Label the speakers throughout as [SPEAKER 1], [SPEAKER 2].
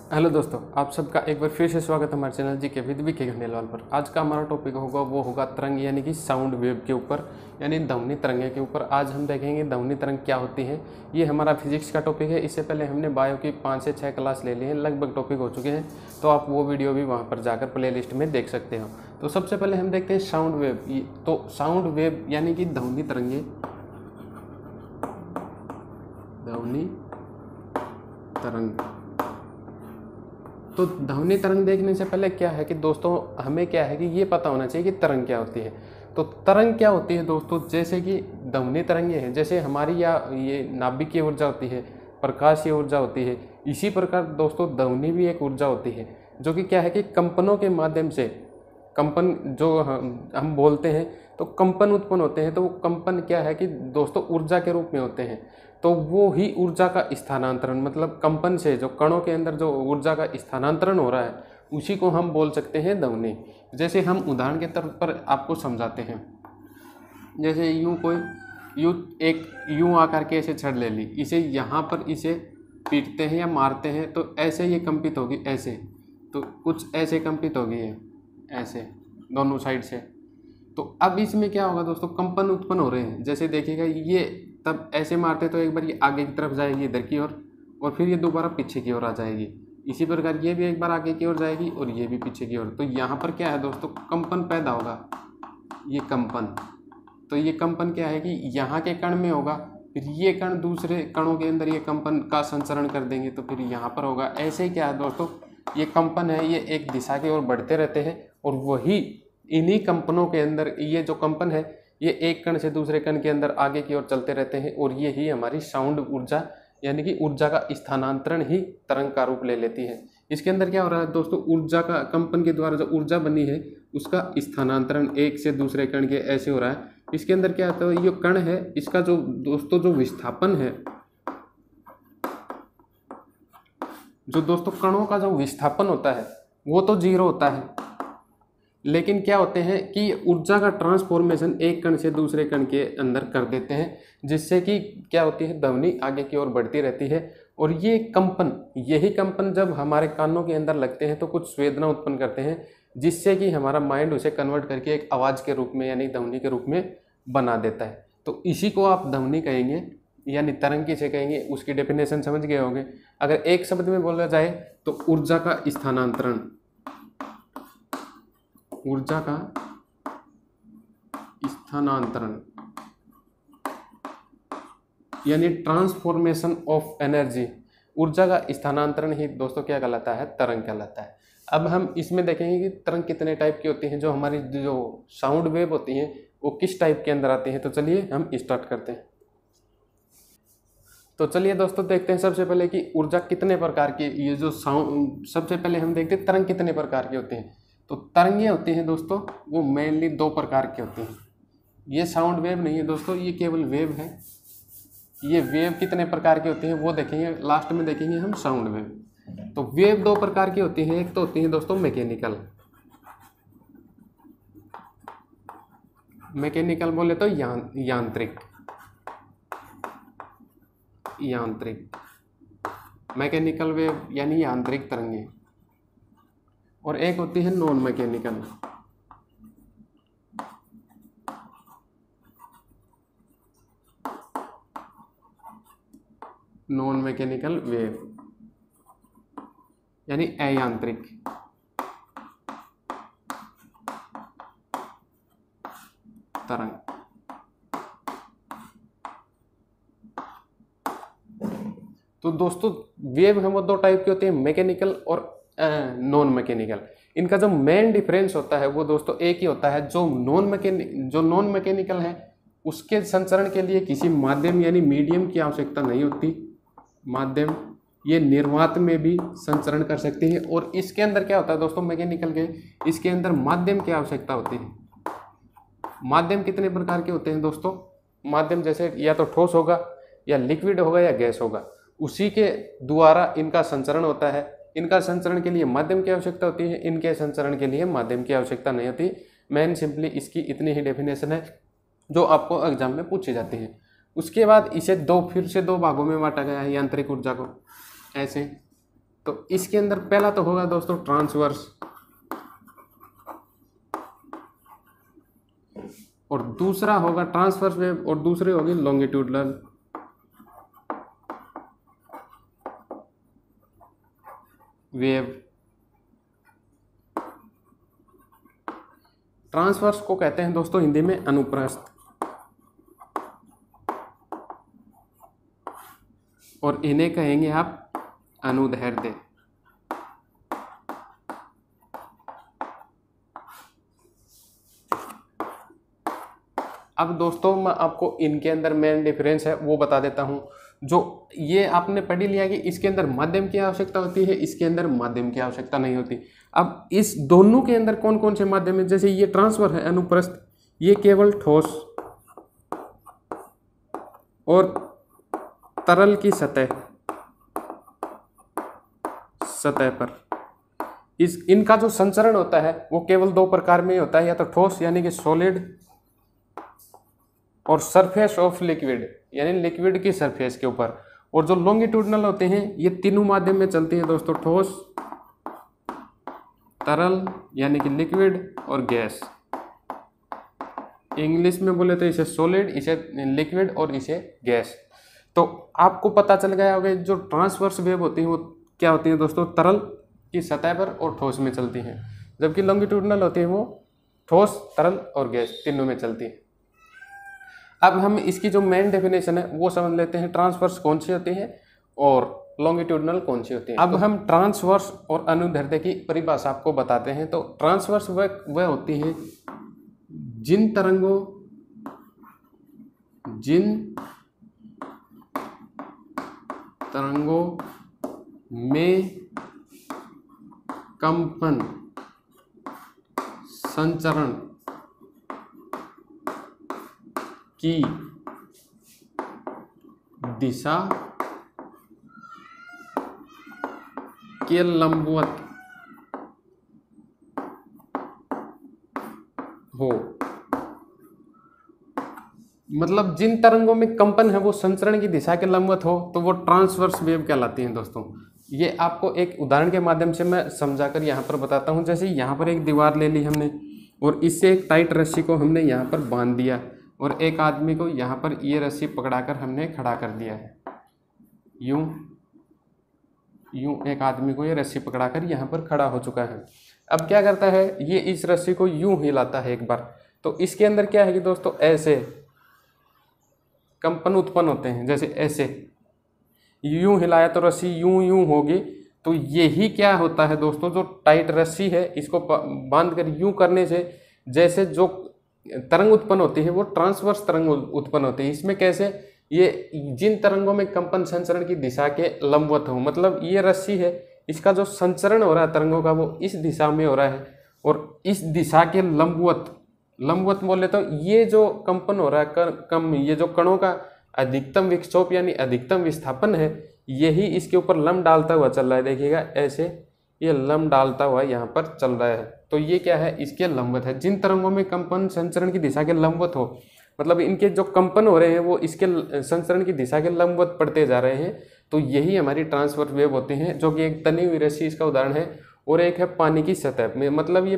[SPEAKER 1] Hello दोस्तों, आप सबका एक बार फिर से स्वागत है हमारे चैनल जी के विद के खंडेलवाल पर। आज का हमारा टॉपिक होगा तरंग यानी कि साउंड वेव के ऊपर, यानी ध्वनि तरंगें के ऊपर। आज हम देखेंगे ध्वनि तरंग क्या होती है। ये हमारा फिजिक्स का टॉपिक है। इससे पहले हमने बायो की 5 से 6 क्लास ले ली हैं, लगभग टॉपिक हो चुके हैं, तो आप वो वीडियो भी वहाँ पर जाकर प्ले लिस्ट में देख सकते हो। तो सबसे पहले हम देखते हैं साउंड वेव। तो साउंड वेव यानी कि ध्वनि तरंगें, ध्वनि तरंग। तो ध्वनि तरंग देखने से पहले क्या है कि दोस्तों, हमें क्या है कि ये पता होना चाहिए कि तरंग क्या होती है। तो तरंग क्या होती है दोस्तों, जैसे कि ध्वनि तरंगें हैं, जैसे हमारी या ये नाभिकीय ऊर्जा होती है, प्रकाशीय ऊर्जा होती है, इसी प्रकार दोस्तों ध्वनि भी एक ऊर्जा होती है, जो कि क्या है कि कंपनों के माध्यम से, कंपन जो हम बोलते हैं तो कंपन उत्पन्न होते हैं। तो वो कंपन क्या है कि दोस्तों ऊर्जा के रूप में होते हैं। तो वो ही ऊर्जा का स्थानांतरण, मतलब कंपन से जो कणों के अंदर जो ऊर्जा का स्थानांतरण हो रहा है, उसी को हम बोल सकते हैं ध्वनि। जैसे हम उदाहरण के तौर पर आपको समझाते हैं। जैसे यूं आकर के ऐसे छड़ ले ली, इसे यहाँ पर इसे पीटते हैं या मारते हैं तो ऐसे ये कंपित होगी, ऐसे तो कुछ ऐसे कंपित होगी है, ऐसे दोनों साइड से। तो अब इसमें क्या होगा दोस्तों, कंपन उत्पन्न हो रहे हैं। जैसे देखिएगा, ये तब ऐसे मारते तो एक बार ये आगे की तरफ जाएगी इधर की ओर, और फिर ये दोबारा पीछे की ओर आ जाएगी। इसी प्रकार ये भी एक बार आगे की ओर जाएगी और ये भी पीछे की ओर। तो यहाँ पर क्या है दोस्तों, कंपन पैदा होगा, ये कंपन। तो ये कंपन क्या है कि यहाँ के कण में होगा, फिर ये कण दूसरे कणों के अंदर ये कंपन का संचरण कर देंगे, तो फिर यहाँ पर होगा। ऐसे ही क्या है दोस्तों, ये कंपन है, ये एक दिशा की ओर बढ़ते रहते हैं, और वही इन्हीं कंपनों के अंदर ये जो कंपन है, ये एक कण से दूसरे कण के अंदर आगे की ओर चलते रहते हैं, और ये ही हमारी साउंड ऊर्जा यानी कि ऊर्जा का स्थानांतरण ही तरंग का रूप ले लेती है। इसके अंदर क्या हो रहा है दोस्तों, ऊर्जा का कंपन के द्वारा जो ऊर्जा बनी है उसका स्थानांतरण एक से दूसरे कण के ऐसे हो रहा है। इसके अंदर क्या होता है, ये कण है, इसका जो दोस्तों जो विस्थापन है, जो दोस्तों कणों का जो विस्थापन होता है वो तो 0 होता है, लेकिन क्या होते हैं कि ऊर्जा का ट्रांसफॉर्मेशन एक कण से दूसरे कण के अंदर कर देते हैं, जिससे कि क्या होती है, ध्वनि आगे की ओर बढ़ती रहती है। और ये कंपन, यही कंपन जब हमारे कानों के अंदर लगते हैं तो कुछ संवेदना उत्पन्न करते हैं, जिससे कि हमारा माइंड उसे कन्वर्ट करके एक आवाज़ के रूप में यानी ध्वनि के रूप में बना देता है। तो इसी को आप ध्वनि कहेंगे, यानी तरंग किसे कहेंगे, उसकी डेफिनेशन समझ गए होंगे। अगर एक शब्द में बोला जाए तो ऊर्जा का स्थानांतरण, ऊर्जा का स्थानांतरण यानी ट्रांसफॉर्मेशन ऑफ एनर्जी, ऊर्जा का स्थानांतरण ही दोस्तों क्या कहलाता है, तरंग कहलाता है। अब हम इसमें देखेंगे कि तरंग कितने टाइप की होती हैं, जो हमारी जो साउंड वेव होती हैं वो किस टाइप के अंदर आती हैं। तो चलिए हम स्टार्ट करते हैं। तो चलिए दोस्तों देखते हैं सबसे पहले कि ऊर्जा कितने प्रकार की, ये जो साउंड, सबसे पहले हम देखते हैं तरंग कितने प्रकार की होती हैं। तो तरंगें होती हैं दोस्तों, वो मेनली 2 प्रकार की होती हैं। ये साउंड वेव नहीं है दोस्तों, ये केवल वेव है। ये वेव कितने प्रकार की होती हैं वो देखेंगे, लास्ट में देखेंगे हम साउंड वेव। तो वेव 2 प्रकार की होती हैं। एक तो होती है दोस्तों मैकेनिकल, मैकेनिकल बोले तो यांत्रिक, यांत्रिक मैकेनिकल वेव यानी यांत्रिक तरंगें। और एक होती है non mechanical, non mechanical wave यानी अयांत्रिक। तरंग तो दोस्तों वेव है वो 2 टाइप की होती है, मैकेनिकल और नॉन मैकेनिकल। इनका जो मेन डिफरेंस होता है वो दोस्तों एक ही होता है, जो नॉन मैकेनिकल है उसके संचरण के लिए किसी माध्यम यानी मीडियम की आवश्यकता नहीं होती। माध्यम ये निर्वात में भी संचरण कर सकती है। और इसके अंदर क्या होता है दोस्तों, मैकेनिकल के, इसके अंदर माध्यम की आवश्यकता होती है। माध्यम कितने प्रकार के होते हैं दोस्तों, माध्यम जैसे या तो ठोस होगा या लिक्विड होगा या गैस होगा, उसी के द्वारा इनका संचरण होता है। इनका संचरण के लिए माध्यम की आवश्यकता होती है, इनके संचरण के लिए माध्यम की आवश्यकता नहीं होती। मेन सिंपली इसकी इतनी ही डेफिनेशन है जो आपको एग्जाम में पूछी जाती है। उसके बाद इसे फिर से दो भागों में बांटा गया है यांत्रिक ऊर्जा को, ऐसे। तो इसके अंदर पहला तो होगा दोस्तों ट्रांसवर्स, और दूसरा होगा ट्रांसवर्स वेव, और दूसरी होगी लॉन्गिट्यूडनल। वेव ट्रांसवर्स को कहते हैं दोस्तों हिंदी में अनुप्रस्थ, और इन्हें कहेंगे आप अनुदैर्ध्य। अब दोस्तों मैं आपको इनके अंदर मेन डिफरेंस है वो बता देता हूं। जो ये आपने पढ़ लिया कि इसके अंदर माध्यम की आवश्यकता होती है, इसके अंदर माध्यम की आवश्यकता नहीं होती। अब इस दोनों के अंदर कौन कौन से माध्यम है, जैसे ये ट्रांसफर है अनुप्रस्थ, ये केवल ठोस और तरल की सतह पर इनका जो संचरण होता है वो केवल दो प्रकार में होता है, या तो ठोस यानी कि सॉलिड, और सरफेस ऑफ लिक्विड यानी लिक्विड की सरफेस के ऊपर। और जो लॉन्गिट्यूडनल होते हैं ये तीनों माध्यम में चलती है दोस्तों, ठोस, तरल यानी कि लिक्विड, और गैस। इंग्लिश में बोले तो इसे सॉलिड, इसे लिक्विड और इसे गैस। तो आपको पता चल गया होगा जो ट्रांसवर्स वेव होती है वो क्या होती है दोस्तों, तरल की सतह पर और ठोस में चलती हैं, जबकि लॉन्गिट्यूडनल होती है वो ठोस, तरल और गैस तीनों में चलती है। अब हम इसकी जो मेन डेफिनेशन है वो समझ लेते हैं, ट्रांसवर्स कौन सी होती है और लॉन्गिट्यूडनल कौन सी होती है। अब हम ट्रांसवर्स और अनुदैर्ध्य की परिभाषा आपको बताते हैं। तो ट्रांसवर्स वह होती है जिन तरंगों में कंपन संचरण की दिशा के लंबवत हो, मतलब जिन तरंगों में कंपन है वो संचरण की दिशा के लंबवत हो तो वो ट्रांसवर्स वेव कहलाती हैं दोस्तों। ये आपको एक उदाहरण के माध्यम से मैं समझाकर यहाँ पर बताता हूँ। जैसे यहाँ पर एक दीवार ले ली हमने और इससे एक टाइट रस्सी को हमने यहाँ पर बांध दिया और एक आदमी को यहाँ पर ये रस्सी पकड़ाकर हमने खड़ा कर दिया है। यूं एक आदमी को ये रस्सी पकड़ाकर यहाँ पर खड़ा हो चुका है। अब क्या करता है, ये इस रस्सी को यूं हिलाता है एक बार, तो इसके अंदर क्या है कि दोस्तों ऐसे कंपन उत्पन्न होते हैं। जैसे ऐसे यूं हिलाया तो रस्सी यूं होगी, तो यही क्या होता है दोस्तों, जो टाइट रस्सी है इसको बांध कर यूं करने से जैसे जो तरंग उत्पन्न होती है वो ट्रांसवर्स तरंग उत्पन्न होती है। इसमें कैसे, ये जिन तरंगों में कंपन संचरण की दिशा के लंबवत हो, मतलब ये रस्सी है इसका जो संचरण हो रहा है तरंगों का वो इस दिशा में हो रहा है और इस दिशा के लंबवत बोले तो ये जो कंपन हो रहा है ये जो कणों का अधिकतम विक्षोभ यानी अधिकतम विस्थापन है, यही इसके ऊपर लंब डालता हुआ चल रहा है। देखिएगा ऐसे ये लंब डालता हुआ यहाँ पर चल रहा है, तो ये क्या है, इसके लंबवत है। जिन तरंगों में कंपन संचरण की दिशा के लंबवत हो, मतलब इनके जो कंपन हो रहे हैं वो इसके संचरण की दिशा के लंबवत पड़ते जा रहे हैं, तो यही हमारी ट्रांसवर्स वेव होती हैं, जो कि एक तनी हुई रस्सी इसका उदाहरण है। और एक है पानी की सतह में, मतलब ये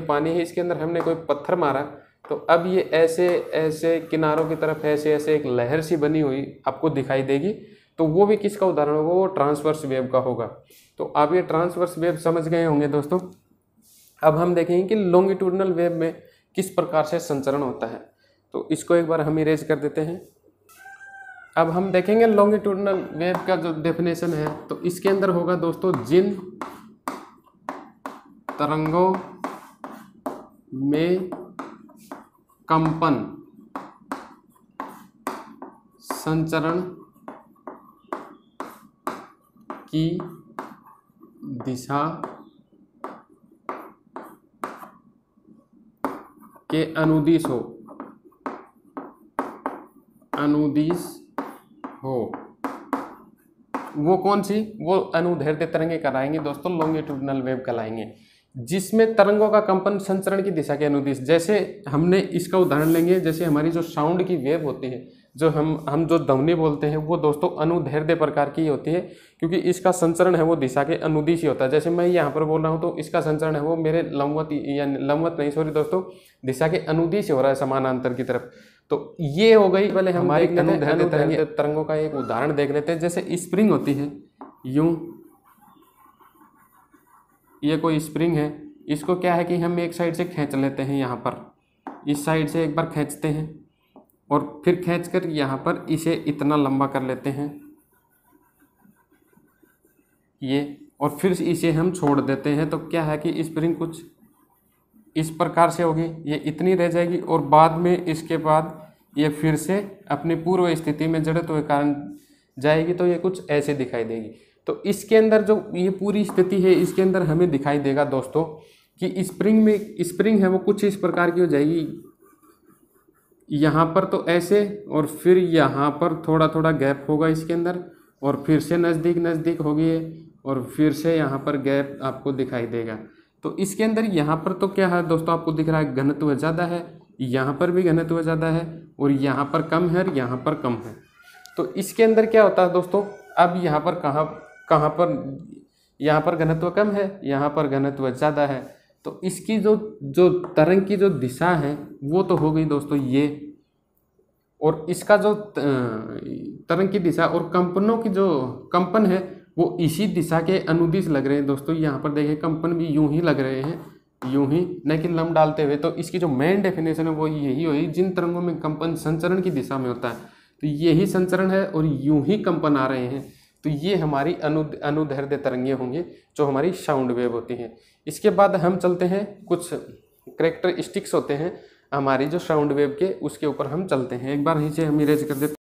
[SPEAKER 1] पानी है, इसके अंदर हमने कोई पत्थर मारा तो अब ये ऐसे ऐसे किनारों की तरफ ऐसे ऐसे एक लहर सी बनी हुई आपको दिखाई देगी, तो वो भी किसका उदाहरण होगा, वो ट्रांसवर्स वेव का होगा। तो आप ये ट्रांसवर्स वेव समझ गए होंगे दोस्तों। अब हम देखेंगे कि लॉन्गिट्यूडनल वेव में किस प्रकार से संचरण होता है, तो इसको एक बार हम इरेज कर देते हैं। अब हम देखेंगे लॉन्गिट्यूडनल वेव का जो डेफिनेशन है, तो इसके अंदर होगा दोस्तों जिन तरंगों में कंपन संचरण की दिशा के अनुदिश हो वो कौन सी, वो अनुदैर्ध्य तरंगे कहलाएंगी दोस्तों, लॉन्गिट्यूडनल वेव कहलाएंगे, जिसमें तरंगों का कंपन संचरण की दिशा के अनुदिश। जैसे हमने इसका उदाहरण लेंगे, जैसे हमारी जो साउंड की वेव होती है, जो हम जो ध्वनि बोलते हैं वो दोस्तों अनुदैर्ध्य प्रकार की होती है, क्योंकि इसका संचरण है वो दिशा के अनुदिश ही होता है। जैसे मैं यहाँ पर बोल रहा हूँ तो इसका संचरण है वो मेरे लंबवत या लंबवत नहीं, सॉरी दोस्तों, दिशा के अनुदिश हो रहा है, समानांतर की तरफ। तो ये हो गई। पहले हम अनुदैर्ध्य तरंगों का एक उदाहरण देख लेते हैं। जैसे स्प्रिंग होती है यूं, ये कोई स्प्रिंग है, इसको क्या है कि हम एक साइड से खींच लेते हैं, यहाँ पर इस साइड से एक बार खींचते हैं और फिर खींचकर यहाँ पर इसे इतना लंबा कर लेते हैं ये, और फिर इसे हम छोड़ देते हैं। तो क्या है कि स्प्रिंग कुछ इस प्रकार से होगी, ये इतनी रह जाएगी और बाद में इसके बाद ये फिर से अपनी पूर्व स्थिति में जड़त्व के कारण जाएगी, तो ये कुछ ऐसे दिखाई देगी। तो इसके अंदर जो ये पूरी स्थिति है, इसके अंदर हमें दिखाई देगा दोस्तों कि स्प्रिंग है वो कुछ इस प्रकार की हो जाएगी, यहाँ पर तो ऐसे, और फिर यहाँ पर थोड़ा थोड़ा गैप होगा इसके अंदर, और फिर से नज़दीक नज़दीक होगी और फिर से यहाँ पर गैप आपको दिखाई देगा। तो इसके अंदर यहाँ पर तो क्या है दोस्तों, आपको दिख रहा है घनत्व ज़्यादा है, यहाँ पर भी घनत्व ज़्यादा है, और यहाँ पर कम है और यहाँ पर कम है। तो इसके अंदर क्या होता है दोस्तों, अब यहाँ पर कहाँ पर यहाँ पर घनत्व कम है, यहाँ पर घनत्व ज़्यादा है। तो इसकी जो तरंग की जो दिशा है वो तो हो गई दोस्तों ये, और इसका जो तरंग की दिशा और कंपनों की जो कंपन है वो इसी दिशा के अनुदिश लग रहे हैं दोस्तों। यहाँ पर देखिए कंपन भी यूं ही लग रहे हैं, यूं ही, न कि लंब डालते हुए। तो इसकी जो मेन डेफिनेशन है वो यही हुई, जिन तरंगों में कंपन संचरण की दिशा में होता है तो यही संचरण है और यूं ही कंपन आ रहे हैं, तो ये हमारी अनुदैर्ध्य तरंगें होंगी जो हमारी साउंड वेव होती हैं। इसके बाद हम चलते हैं, कुछ कैरेक्टरिस्टिक्स होते हैं हमारी जो साउंड वेव के, उसके ऊपर हम चलते हैं। एक बार नीचे हम इरेज कर देते हैं।